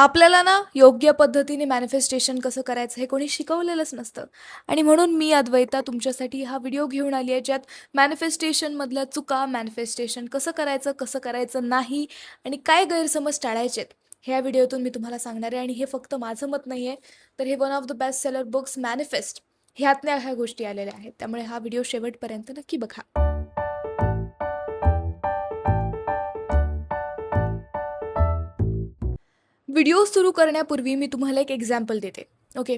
आपल्याला ना योग्य पद्धतीने मॅनिफेस्टेशन कसं करायचं हे कोणी शिकवलेलंच नसतं आणि म्हणून मी अद्वैता तुमच्यासाठी हा व्हिडिओ घेऊन आली आहे ज्यात मॅनिफेस्टेशनमधल्या चुका मॅनिफेस्टेशन कसं करायचं नाही आणि काय गैरसमज टाळायचेत ह्या व्हिडिओतून मी तुम्हाला सांगणार आहे आणि हे फक्त माझं मत नाही आहे तर हे one of the best seller books manifest ह्यातल्या ह्या गोष्टी आलेल्या आहेत त्यामुळे हा व्हिडिओ शेवटपर्यंत नक्की बघा. व्हिडिओ सुरू करण्यापूर्वी मी तुम्हाला एक एक्झाम्पल देते. ओके.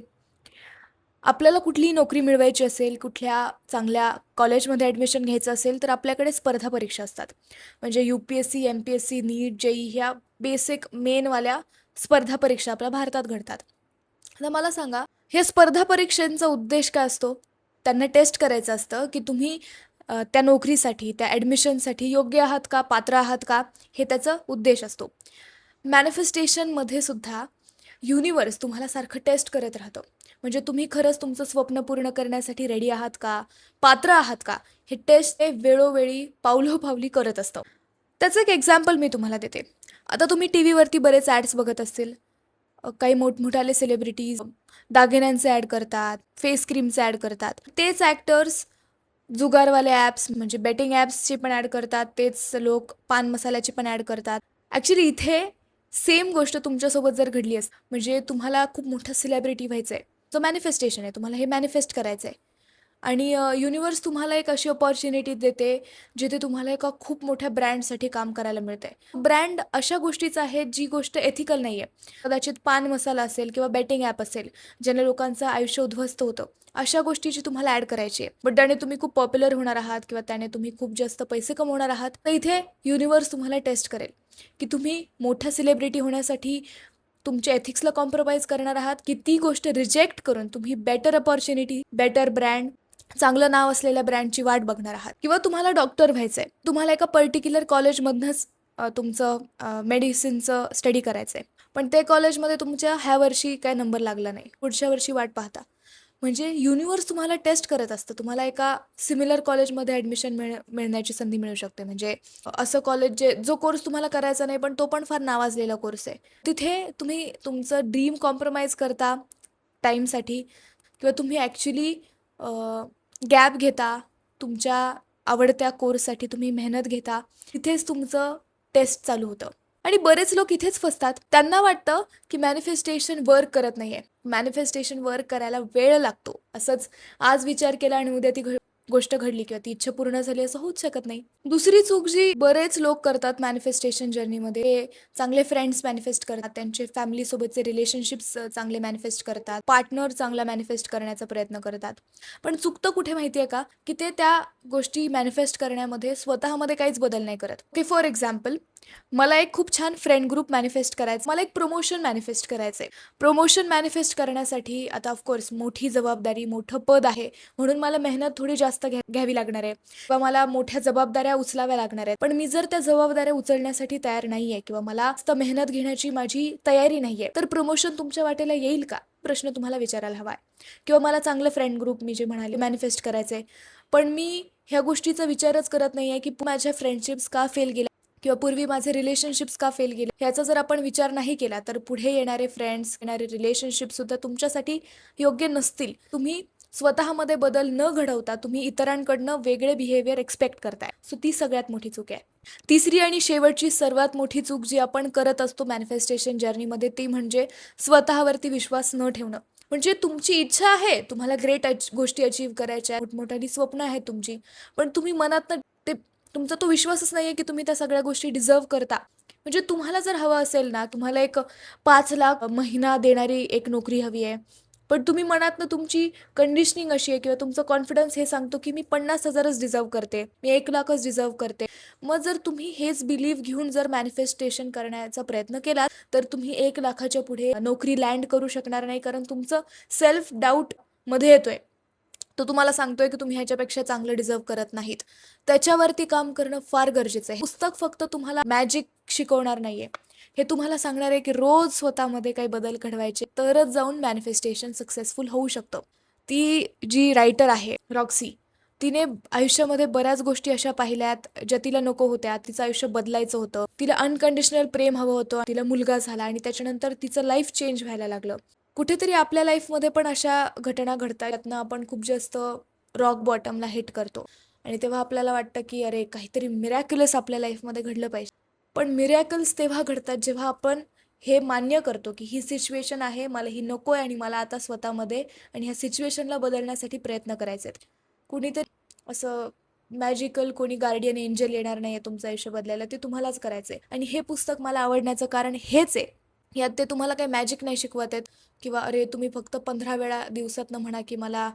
आपल्याला कुठलीही नोकरी मिळवायची असेल, कुठल्या चांगल्या कॉलेजमध्ये ॲडमिशन घ्यायचं असेल, तर आपल्याकडे स्पर्धा परीक्षा असतात. म्हणजे UPSC, MPSC, नीट, JEE ह्या बेसिक मेनवाल्या स्पर्धा परीक्षा आपल्या भारतात घडतात. आता मला सांगा, हे स्पर्धा परीक्षांचा उद्देश काय असतो? त्यांना टेस्ट करायचं असतं, की तुम्ही त्या नोकरीसाठी, त्या ॲडमिशनसाठी योग्य आहात का, पात्र आहात का, हे त्याचा उद्देश असतो. मॅनिफेस्टेशनमध्ये सुद्धा युनिवर्स तुम्हाला सारखं टेस्ट करत राहतं. म्हणजे तुम्ही खरंच तुमचं स्वप्न पूर्ण करण्यासाठी रेडी आहात का? पात्र आहात का? हे टेस्ट ते वेळोवेळी पावलोपावली करत असतं. त्याचं एक एक्झाम्पल मी तुम्हाला देते. आता तुम्ही टी व्हीवरती बरेच ॲड्स बघत असतील. काही मोठमोठाले सेलिब्रिटीज दागिन्यांचे ॲड करतात, फेस क्रीमचे ॲड करतात. तेच ॲक्टर्स जुगारवाले ॲप्स म्हणजे बेटिंग ॲप्सची पण ॲड करतात. तेच लोक पान मसाल्याची पण ॲड करतात. ॲक्च्युली इथे सेम गोष्ट तुमच्यासोबत जर घडली असती, म्हणजे तुम्हाला खूप मोठा सेलिब्रिटी व्हायचं आहे. जो मॅनिफेस्टेशन आहे, तुम्हाला हे मॅनिफेस्ट करायचं आहे. आणि युनिवर्स तुम्हाला एक अशी अपॉर्च्युनिटी देते, जिथे तुम्हाला एका खूप मोठ्या ब्रँडसाठी काम करायला मिळते. ब्रँड अशा गोष्टीचा आहे, जी गोष्ट एथिकल नाही आहे. कदाचित पान मसाला असेल किंवा बेटिंग ॲप असेल, ज्याने लोकांचं आयुष्य उद्ध्वस्त होतं. अशा गोष्टीची तुम्हाला ॲड करायची आहे. बट त्याने तुम्ही खूप पॉप्युलर होणार आहात किंवा त्याने तुम्ही खूप जास्त पैसे कमवणार आहात. तर इथे युनिवर्स तुम्हाला टेस्ट करेल, की तुम्ही मोठ्या सेलिब्रिटी होण्यासाठी तुमच्या एथिक्सला कॉम्प्रोमाइज करणार आहात, की ती गोष्ट रिजेक्ट करून तुम्ही बेटर अपॉर्च्युनिटी, बेटर ब्रँड, चांगलं नाव असलेल्या ब्रँडची वाट बघणार आहात. किंवा तुम्हाला डॉक्टर व्हायचं आहे, तुम्हाला एका पर्टिक्युलर कॉलेजमधनंच तुमचं मेडिसिनचं स्टडी करायचं आहे, पण ते कॉलेजमध्ये तुमच्या ह्या वर्षी काय नंबर लागला नाही, पुढच्या वर्षी वाट पाहता. म्हणजे युनिवर्स तुम्हाला टेस्ट करत असतं. तुम्हाला एका सिमिलर कॉलेजमध्ये ॲडमिशन मिळण्याची संधी मिळू शकते. म्हणजे असं कॉलेज जो कोर्स तुम्हाला करायचा नाही, पण तो पण फार नावाजलेला कोर्स आहे. तिथे तुम्ही तुमचं ड्रीम कॉम्प्रोमाइज करता टाईमसाठी किंवा तुम्ही ॲक्च्युली गॅप घेता. तुमच्या आवडत्या कोर्ससाठी तुम्ही मेहनत घेता. तिथेच तुमचं टेस्ट चालू होतं. आणि बरेच लोक इथेच फसतात. त्यांना वाटतं की मॅनिफेस्टेशन वर्क करत नाहीये. मॅनिफेस्टेशन वर्क करायला वेळ लागतो. असंच आज विचार केला आणि उद्या ती गोष्ट घडली किंवा ती इच्छा पूर्ण झाली असं होऊच शकत नाही. दुसरी चूक जी बरेच लोक करतात मॅनिफेस्टेशन जर्नीमध्ये, ते चांगले फ्रेंड्स मॅनिफेस्ट करतात, त्यांचे फॅमिली सोबतचे रिलेशनशिप्स चांगले मॅनिफेस्ट करतात, पार्टनर चांगला मॅनिफेस्ट करण्याचा प्रयत्न करतात. पण चुकतं कुठे माहिती आहे का, की ते त्या गोष्टी मॅनिफेस्ट करण्यामध्ये स्वतःमध्ये काहीच बदल नाही करत. ओके, फॉर एक्झाम्पल, मला एक खूप छान फ्रेंड ग्रुप मॅनिफेस्ट करायचं, मला एक प्रमोशन मॅनिफेस्ट करायचं आहे. प्रमोशन मॅनिफेस्ट करण्यासाठी आता ऑफकोर्स मोठी जबाबदारी, मोठं पद आहे, म्हणून मला मेहनत थोडी जास्त घ्यावी लागणार आहे किंवा मला मोठ्या जबाबदाऱ्या उचलाव्या लागणार आहेत. पण मी जर त्या जबाबदाऱ्या उचलण्यासाठी तयार नाही आहे किंवा मला जास्त मेहनत घेण्याची माझी तयारी नाही आहे, तर प्रमोशन तुमच्या वाटेला येईल का? प्रश्न तुम्हाला विचारायला हवा आहे. किंवा मला चांगलं फ्रेंड ग्रुप मी जे म्हणाले मॅनिफेस्ट करायचं आहे, पण मी ह्या गोष्टीचा विचारच करत नाही आहे की माझ्या फ्रेंडशिप्स का फेल गेल्या किंवा पूर्वी माझे रिलेशनशिप्स का फेल गेले, ह्याचा जर आपण विचार नाही केला तर पुढे येणारे फ्रेंड्स, येणारे रिलेशनशिप सुद्धा तुमच्यासाठी योग्य नसतील. तुम्ही स्वतःमध्ये बदल न घडवता तुम्ही इतरांकडनं वेगळे बिहेवियर एक्सपेक्ट करताय. सो ती सगळ्यात मोठी चूक आहे. तिसरी आणि शेवटची सर्वात मोठी चूक जी आपण करत असतो मॅनिफेस्टेशन जर्नीमध्ये, ती म्हणजे स्वतःवरती विश्वास न ठेवणं. म्हणजे तुमची इच्छा आहे, तुम्हाला ग्रेट गोष्टी अचीव्ह करायच्या, मोठमोठाली स्वप्न आहेत तुमची, पण तुम्ही मनातनं ते तुमचा तो विश्वासच नाही आहे की तुम्ही त्या सगळ्या गोष्टी डिझर्व करता. म्हणजे तुम्हाला जर हवं असेल ना, तुम्हाला एक 5 लाख महिना देणारी एक नोकरी हवी आहे, पण तुम्ही मनातनं तुमची कंडिशनिंग अशी आहे किंवा तुमचं कॉन्फिडन्स हे सांगतो की मी 50,000च डिझर्व करते, मी 1 लाखच डिझर्व करते. मग जर तुम्ही हेच बिलीव्ह घेऊन जर मॅनिफेस्टेशन करण्याचा प्रयत्न केला, तर तुम्ही 1 लाखाच्या पुढे नोकरी लँड करू शकणार नाही, कारण तुमचं सेल्फ डाऊट मध्ये येतोय. तो तुम्हाला सांगतोय की तुम्ही ह्याच्यापेक्षा चांगलं डिझर्व करत नाहीत. त्याच्यावरती काम करणं फार गरजेचं आहे. पुस्तक फक्त तुम्हाला मॅजिक शिकवणार नाहीये. हे तुम्हाला सांगणार आहे की रोज स्वतःमध्ये काही बदल घडवायचे, तरच जाऊन मॅनिफेस्टेशन सक्सेसफुल होऊ शकतं. ती जी रायटर आहे रॉक्सी, तिने आयुष्यामध्ये बऱ्याच गोष्टी अशा पाहिल्यात ज्या तिला नको होत्या. तिचं आयुष्य बदलायचं होतं. तिला अनकंडिशनल प्रेम हवं होतं. तिला मुलगा झाला आणि त्याच्यानंतर तिचं लाईफ चेंज व्हायला लागलं. कुठेतरी आपल्या लाईफमध्ये पण अशा घटना घडतात त्यातनं आपण खूप जास्त रॉक बॉटमला हिट करतो आणि तेव्हा आपल्याला वाटतं की अरे काहीतरी मिरॅक्युलस आपल्या लाईफमध्ये घडलं पाहिजे. पण मिरॅकल्स तेव्हा घडतात जेव्हा आपण हे मान्य करतो की ही सिच्युएशन आहे, मला ही नको आहे आणि मला आता स्वतःमध्ये आणि ह्या सिच्युएशनला बदलण्यासाठी प्रयत्न करायचे आहेत. कुणीतरी असं मॅजिकल कोणी गार्डियन एंजल येणार नाही आहे तुमचं आयुष्य बदलायला, ते तुम्हालाच करायचं आहे. आणि हे पुस्तक मला आवडण्याचं कारण हेच आहे. यात ते तुम्हाला काही मॅजिक नाही शिकवत आहेत किंवा अरे तुम्ही फक्त 15 वेळा दिवसातनं म्हणा की मला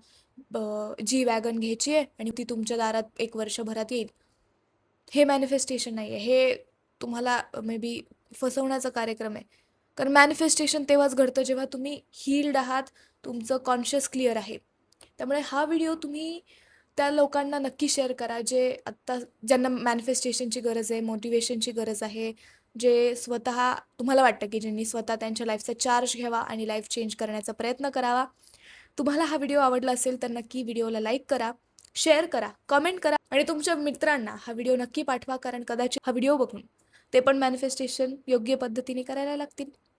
जी वॅगन घ्यायची आहे आणि ती तुमच्या दारात 1 वर्षभरात येईल. हे मॅनिफेस्टेशन नाही आहे. हे तुम्हाला मे बी फसवण्याचा कार्यक्रम आहे. कारण मॅनिफेस्टेशन तेव्हाच घडतं जेव्हा तुम्ही हील्ड आहात, तुमचं कॉन्शियस क्लिअर आहे. त्यामुळे हा व्हिडिओ तुम्ही त्या लोकांना नक्की शेअर करा जे आत्ता ज्यांना मॅनिफेस्टेशनची गरज आहे, मोटिवेशनची गरज आहे, जे स्वतः तुम्हाला वाटतं की ज्यांनी स्वतः त्यांच्या लाईफचा चार्ज घ्यावा आणि लाईफ चेंज करण्याचा प्रयत्न करावा. तुम्हाला हा व्हिडिओ आवडला असेल तर नक्की व्हिडिओला लाईक करा, शेअर करा, कमेंट करा आणि तुमच्या मित्रांना हा व्हिडिओ नक्की पाठवा कारण कदाचित हा व्हिडिओ बघून ते पण मॅनिफेस्टेशन योग्य पद्धतीने करायला लागतील.